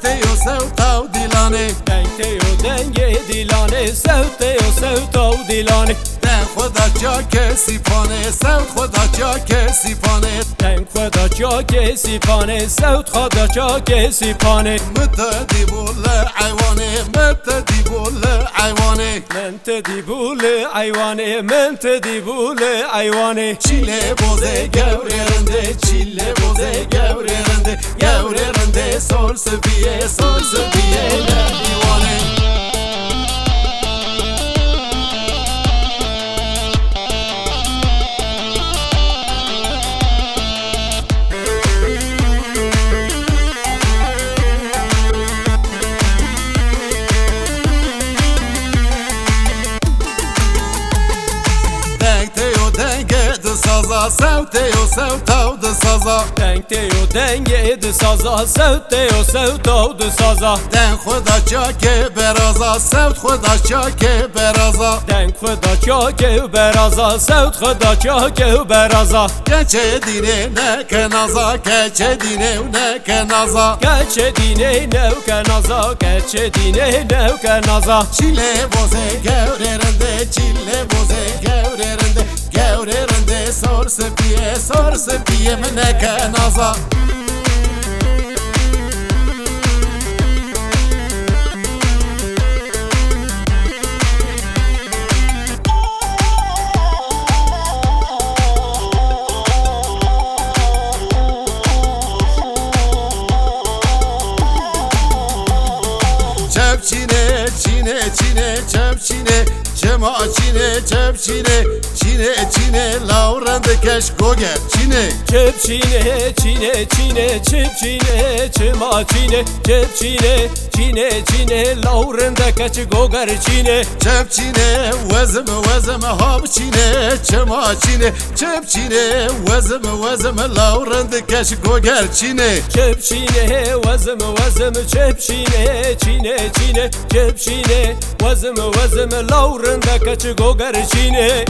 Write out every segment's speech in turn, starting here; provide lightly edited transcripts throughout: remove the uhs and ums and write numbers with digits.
سوتيو سوتاو ديلاني دنگتیو دنگ دیلانه سوتیو سوتاو دیلانه دن خدا جا کسی پانه سوت خدا جا کسی پانه دنگ خدا جا کسی پانه سوت خدا جا کسی پانه متدی بول عیوانه متدی بول عیوانه من تدی بول عیوانه من تدی بول عیوانه چیله بوزه گوررنده چیله بوزه گوررنده گوررنده سول سبیه دیوانه saza sevteyo sevtav de saza دنگتیو دنگ دی سازا سوتیو سوتاو دی سازا دن خدا چاکه برازا سوت خدا چاکه برازا دنگ خدا چاکه برازا سوت خدا چاکه برازا keçe dine ne kenaza keçe dine ne kenaza keçe dine nevke naza keçe dine nevke naza çile boze gevrerinde çile boze gevrerinde gevrerinde sor sepiye ne kenaza Çepçine, çine, çine, çepçine, çema çine, çepçine, çine, çine, lavrende keş goger, çine. Çepçine, çine, çine, çepçine, çema çine, çepçine, çine, çine, lavrende keş goger, çine. Çepçine, vezme, hab çine, çema çine, çepçine, vezme, lavrende keş goger, çine. Çepçine, vezme, çepçine, çine, çine, çepçine, vezme, lavrende keş goger, çine.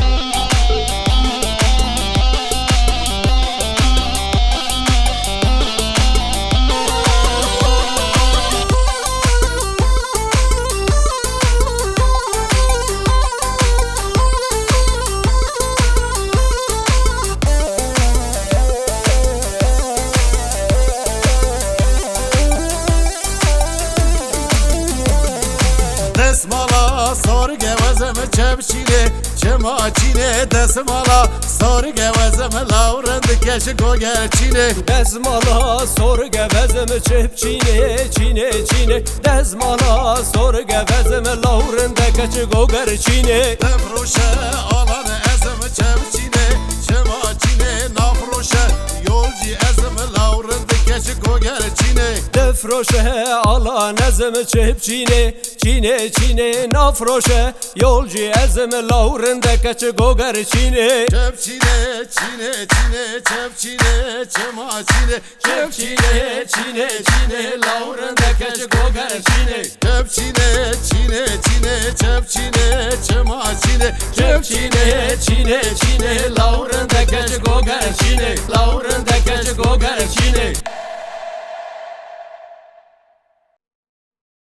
Desmala sor gevezeme çepçine çema çine desmala sor gevezeme lavrende keş goger çine. Dezmala sor gevezeme çepçine çine çine dezmala sor gevezeme lavrende keş goger çine. Nefroşe alanı ezeme çepçine çema çine nafroşe yolcu ezeme lavrende keş goger çine. Defroşe ala nezme çepçine çine çine nafroşe yolcu ezme lavrende keç goger çine. Çepçine çine çine çepçine çema çine Çepçine çine çine lavrende keç goger çine. Çepçine çine çine çepçine çema çine Çepçine çine çine lavrende keç goger çine.